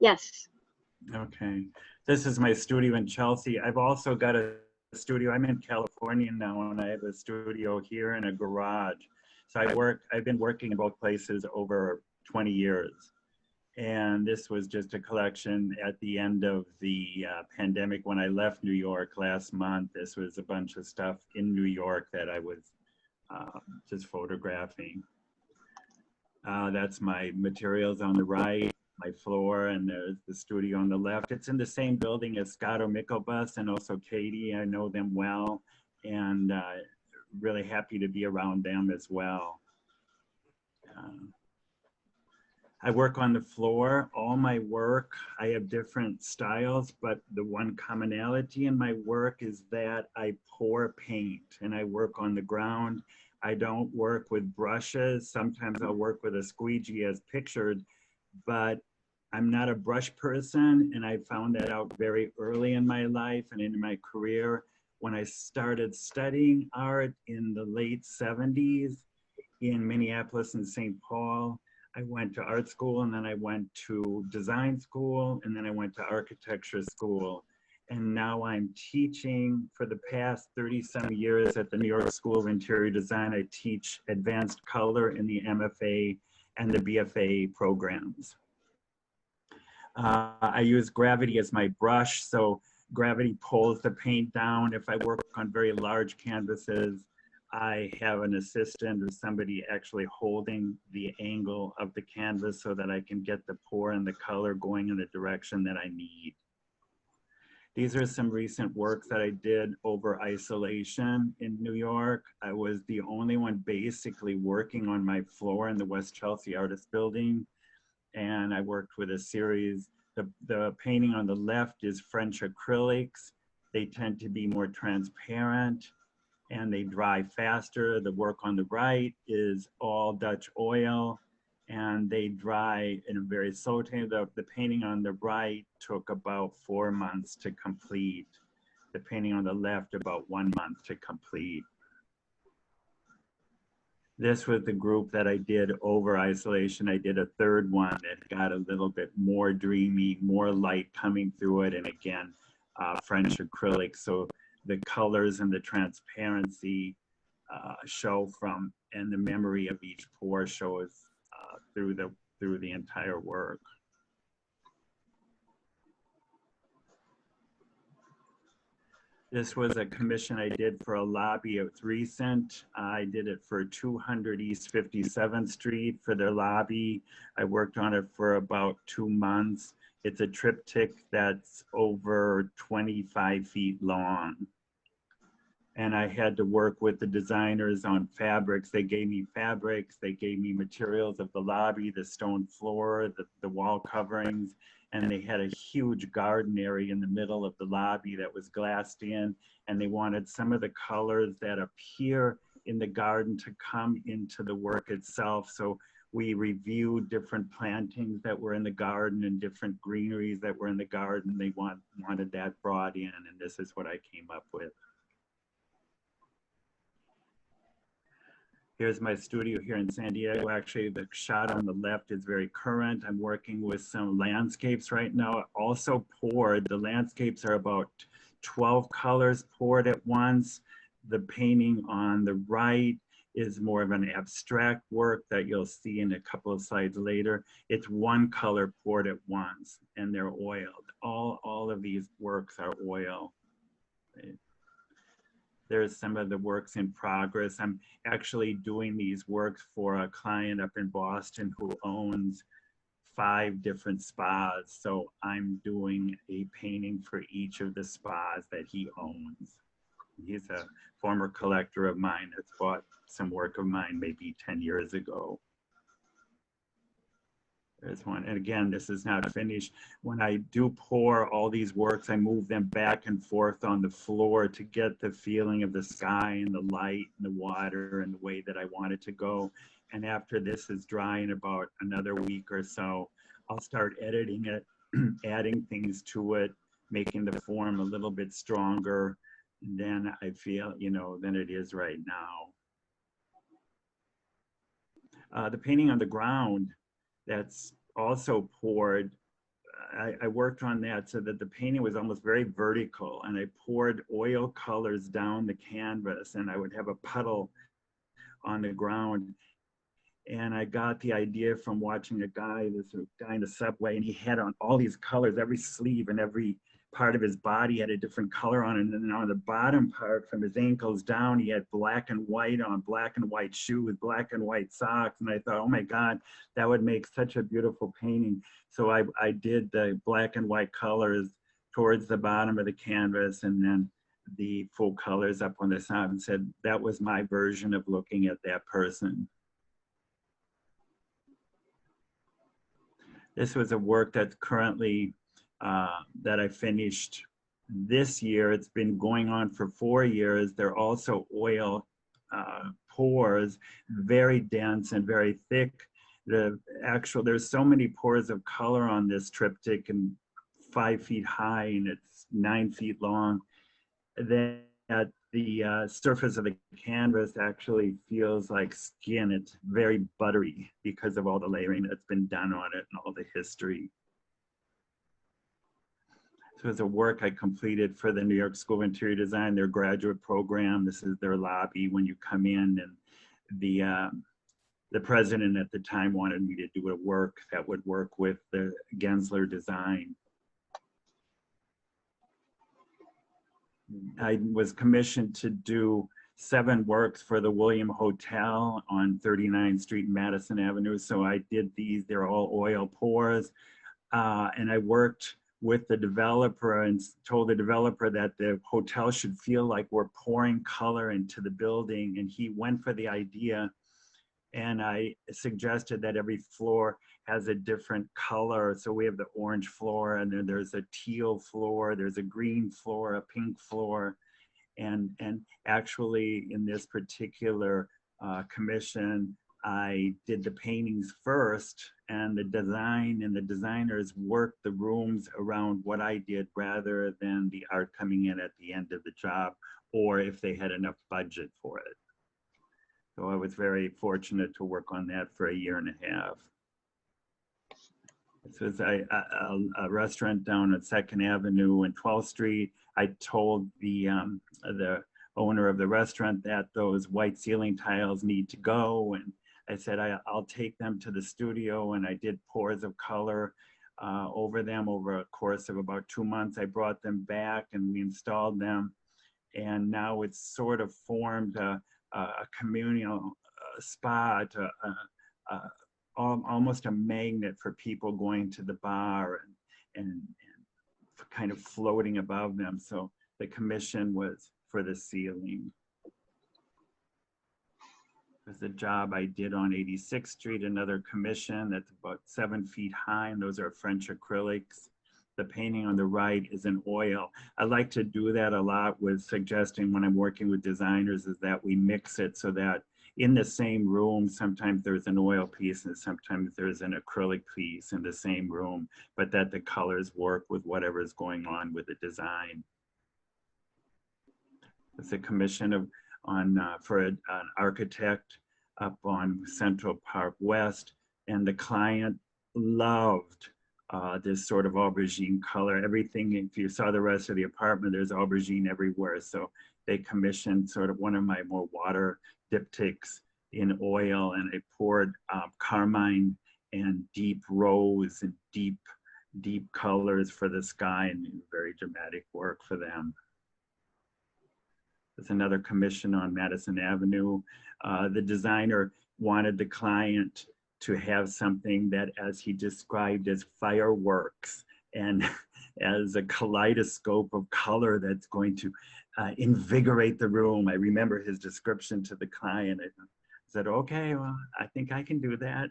Yes. Okay. This is my studio in Chelsea. I've also got a studio. I'm in California now, and I have a studio here in a garage. So I've been working in both places over 20 years. And this was just a collection at the end of the pandemic when I left New York last month. This was a bunch of stuff in New York that I was just photographing. That's my materials on the right, my floor, and there's the studio on the left. It's in the same building as Skoto Gallery and also Katie. I know them well, and really happy to be around them as well. I work on the floor. All my work, I have different styles, but the one commonality in my work is that I pour paint and I work on the ground. I don't work with brushes. Sometimes I'll work with a squeegee as pictured, but I'm not a brush person, and I found that out very early in my life and in my career. When I started studying art in the late 70s in Minneapolis and St. Paul, I went to art school, and then I went to design school, and then I went to architecture school. And now I'm teaching for the past 30-some years at the New York School of Interior Design. I teach advanced color in the MFA and the BFA programs. I use gravity as my brush, so gravity pulls the paint down. If I work on very large canvases, I have an assistant or somebody actually holding the angle of the canvas so that I can get the pour and the color going in the direction that I need. These are some recent works that I did over isolation in New York. I was the only one basically working on my floor in the West Chelsea Artist Building. And I worked with a series. The painting on the left is French acrylics. They tend to be more transparent and they dry faster. The work on the right is all Dutch oil, and they dry in a very slow time. The painting on the right took about 4 months to complete. The painting on the left about 1 month to complete. This was the group that I did over isolation. I did a third one that got a little bit more dreamy, more light coming through it, and again, French acrylic. So the colors and the transparency show from, and the memory of each pour shows through the entire work. This was a commission I did for a lobby. It's recent. I did it for 200 East 57th Street for their lobby. I worked on it for about 2 months. It's a triptych that's over 25 feet long. And I had to work with the designers on fabrics. They gave me fabrics, they gave me materials of the lobby, the stone floor, the wall coverings, and they had a huge garden area in the middle of the lobby that was glassed in, and they wanted some of the colors that appear in the garden to come into the work itself. So we reviewed different plantings that were in the garden and different greeneries that were in the garden. They wanted that brought in, and this is what I came up with. Here's my studio here in San Diego. Actually, the shot on the left is very current. I'm working with some landscapes right now. Also poured, the landscapes are about 12 colors poured at once. The painting on the right is more of an abstract work that you'll see in a couple of slides later. It's one color poured at once, and they're oiled. All of these works are oil. There's some of the works in progress. I'm actually doing these works for a client up in Boston who owns 5 different spas. So I'm doing a painting for each of the spas that he owns. He's a former collector of mine that's bought some work of mine maybe 10 years ago. There's one, and again, this is not finished. When I do pour all these works, I move them back and forth on the floor to get the feeling of the sky and the light and the water and the way that I want it to go. And after this is dry in about another week or so, I'll start editing it, adding things to it, making the form a little bit stronger than I feel, than it is right now. The painting on the ground, that's also poured. I worked on that so that the painting was almost very vertical, and I poured oil colors down the canvas, and I would have a puddle on the ground. And I got the idea from watching a guy, this guy in the subway, and he had on all these colors, every sleeve and every part of his body had a different color on it. And then on the bottom part, from his ankles down, he had black and white on, black and white shoes, black and white socks. And I thought, oh my God, that would make such a beautiful painting. So I did the black and white colors towards the bottom of the canvas, and then the full colors up on the side, and said that was my version of looking at that person. This was a work that's currently, that I finished this year. It's been going on for 4 years. They're also oil pores, very dense and very thick. There's so many pores of color on this triptych, and 5 feet high, and it's 9 feet long, that the surface of the canvas actually feels like skin. It's very buttery because of all the layering that's been done on it and all the history. So it's a work I completed for the New York School of Interior Design, their graduate program. This is their lobby when you come in, and the president at the time wanted me to do a work that would work with the Gensler design. I was commissioned to do 7 works for the William Hotel on 39th Street, Madison Avenue. So I did these, they're all oil pours. And I worked with the developer and told the developer that the hotel should feel like we're pouring color into the building. And he went for the idea. And I suggested that every floor has a different color. So we have the orange floor, and then there's a teal floor, there's a green floor, a pink floor. And actually in this particular commission, I did the paintings first, and the design and the designers worked the rooms around what I did rather than the art coming in at the end of the job, or if they had enough budget for it. So I was very fortunate to work on that for 1.5 years. This was a restaurant down at 2nd Avenue and 12th Street. I told the owner of the restaurant that those white ceiling tiles need to go. And I said, I'll take them to the studio. And I did pours of color over them over a course of about 2 months. I brought them back and we installed them. And now it's sort of formed a communal spot, almost a magnet for people going to the bar and kind of floating above them. So the commission was for the ceiling. There's a job I did on 86th Street, another commission that's about 7 feet high, and those are French acrylics. The painting on the right is in oil. I like to do that a lot with suggesting when I'm working with designers is that we mix it so that in the same room, sometimes there's an oil piece and sometimes there's an acrylic piece in the same room, but that the colors work with whatever is going on with the design. It's a commission for an architect up on Central Park West, and the client loved this sort of aubergine color. Everything, if you saw the rest of the apartment, there's aubergine everywhere. So they commissioned sort of one of my more water diptychs in oil, and I poured carmine and deep rose and deep colors for the sky, and very dramatic work for them. There's another commission on Madison Avenue. The designer wanted the client to have something that, as he described, as fireworks and as a kaleidoscope of color that's going to invigorate the room. I remember his description to the client. I said, okay, well, I think I can do that.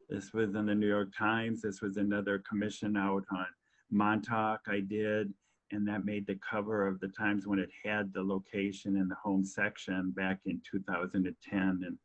This was in the New York Times. This was another commission out on Montauk I did, and that made the cover of the Times when it had the location in the home section back in 2010, and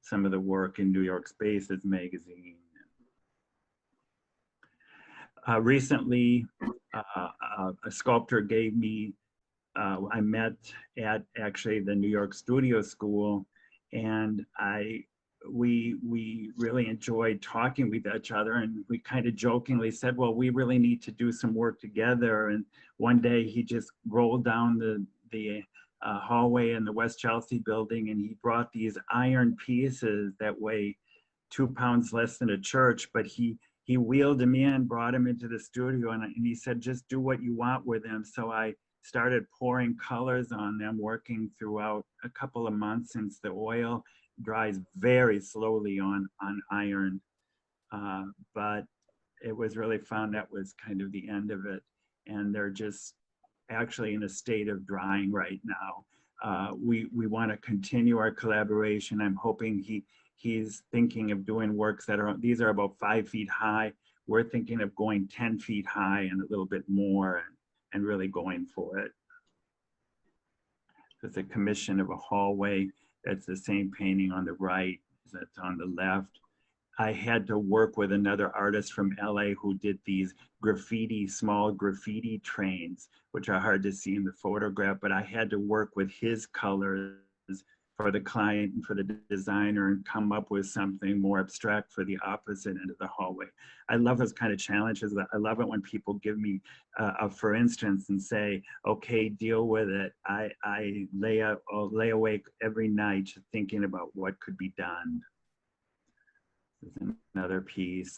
some of the work in New York Spaces magazine. Recently, a sculptor gave me, I met at actually the New York Studio School, and I we really enjoyed talking with each other, and we kind of jokingly said, well, we really need to do some work together. And one day he just rolled down the hallway in the West Chelsea building, and he brought these iron pieces that weigh 2 pounds less than a church, but he wheeled him in, brought him into the studio, and he said, just do what you want with them. So I started pouring colors on them, working throughout a couple of months, since the oil dries very slowly on iron. But it was really fun. That was kind of the end of it. And they're just actually in a state of drying right now. We want to continue our collaboration. I'm hoping he's thinking of doing works that are, these are about 5 feet high. We're thinking of going 10 feet high and a little bit more, and really going for it. It's a commission of a hallway. That's the same painting on the right that's on the left. I had to work with another artist from LA who did these small graffiti trains, which are hard to see in the photograph, but I had to work with his colors for the client and for the designer, and come up with something more abstract for the opposite end of the hallway. I love those kind of challenges. I love it when people give me for instance, and say, okay, deal with it. I lay awake every night thinking about what could be done. This is another piece.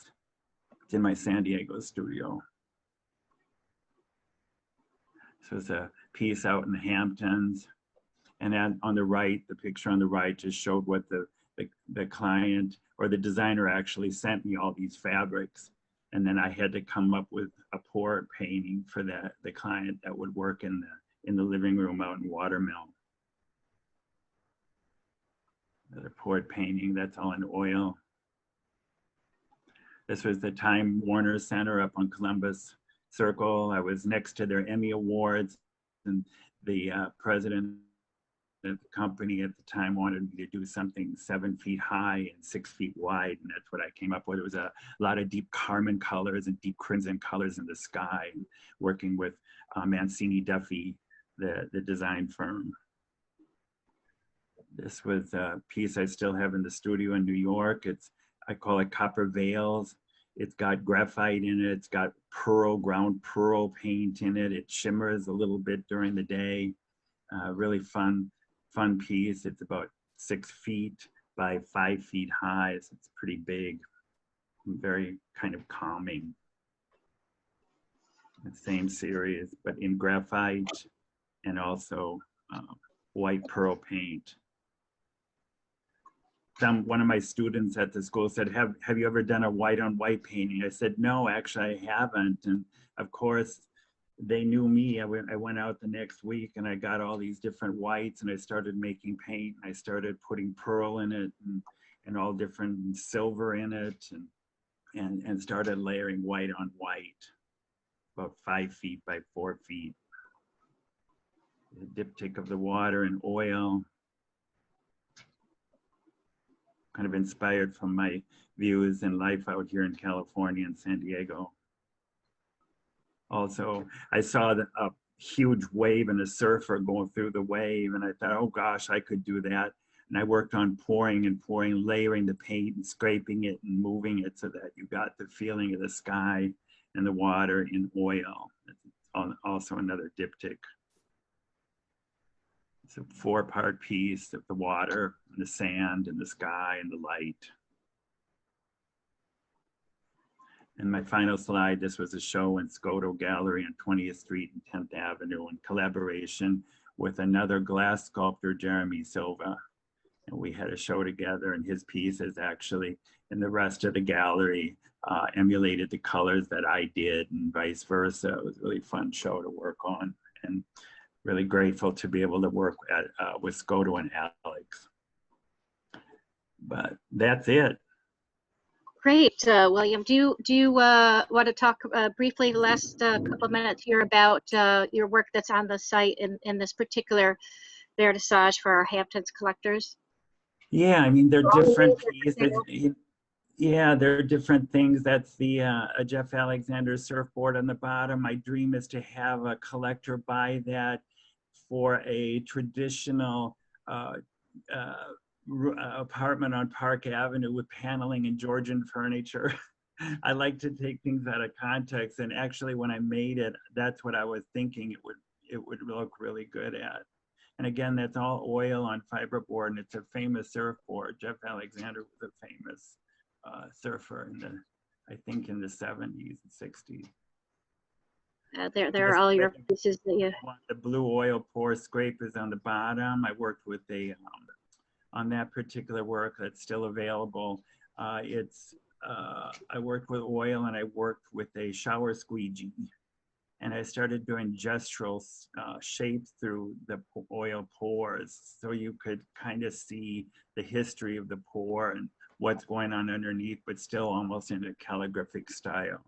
It's in my San Diego studio. So it's a piece out in the Hamptons. And then on the right, the picture on the right just showed what the client or the designer actually sent me, all these fabrics. And then I had to come up with a pour painting for the client that would work in the living room out in Watermill. Another poured painting, that's all in oil. This was the Time Warner Center up on Columbus Circle. I was next to their Emmy Awards, and the president of the company at the time wanted me to do something 7 feet high and 6 feet wide, and that's what I came up with. It was a lot of deep carmine colors and deep crimson colors in the sky, working with Mancini Duffy, the design firm. This was a piece I still have in the studio in New York. I call it Copper Veils. It's got graphite in it. It's got ground pearl paint in it. It shimmers a little bit during the day. Really fun piece. It's about 6 feet by 5 feet high. So it's pretty big, very kind of calming. The same series, but in graphite and also white pearl paint. One of my students at the school said, have you ever done a white on white painting? I said, no, actually I haven't. And of course, they knew me. I went out the next week and I got all these different whites, and I started making paint. I started putting pearl in it and all different silver in it, and started layering white on white, about 5 feet by 4 feet. The diptych of the water and oil, kind of inspired from my views in life out here in California and San Diego. Also, I saw a huge wave and a surfer going through the wave, and I thought, oh gosh, I could do that. And I worked on pouring, layering the paint and scraping it and moving it so that you got the feeling of the sky and the water in oil. It's also another diptych. It's a 4-part piece of the water and the sand and the sky and the light. And my final slide, this was a show in Skoto Gallery on 20th Street and 10th Avenue in collaboration with another glass sculptor, Jeremy Silva. And we had a show together, and his pieces actually, and the rest of the gallery emulated the colors that I did and vice versa. It was a really fun show to work on, and really grateful to be able to work with Skoto and Alex. But that's it. Great, William. Do you want to talk briefly the last couple of minutes here about your work that's on the site in this particular vernissage for our Hamptons collectors? Yeah, I mean, they're different pieces. Yeah, there are different things. That's the Jeff Alexander surfboard on the bottom. My dream is to have a collector buy that for a traditional apartment on Park Avenue with paneling and Georgian furniture. I like to take things out of context, and actually when I made it, that's what I was thinking it would look really good at. And again, that's all oil on fiberboard, and it's a famous surfboard. Jeff Alexander was a famous surfer in the, I think in the 70s and 60s. There are all your pieces that you. The blue oil pour scrape is on the bottom. I worked with a on that particular work that's still available. I worked with oil, and I worked with a shower squeegee, and I started doing gestural shapes through the oil pores, so you could kind of see the history of the pour and what's going on underneath, but still almost in a calligraphic style.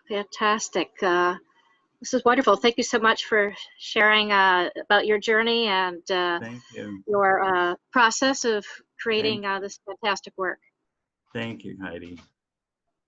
Fantastic. This is wonderful. Thank you so much for sharing about your journey and Thank you. your process of creating this fantastic work. Thank you, Heidi.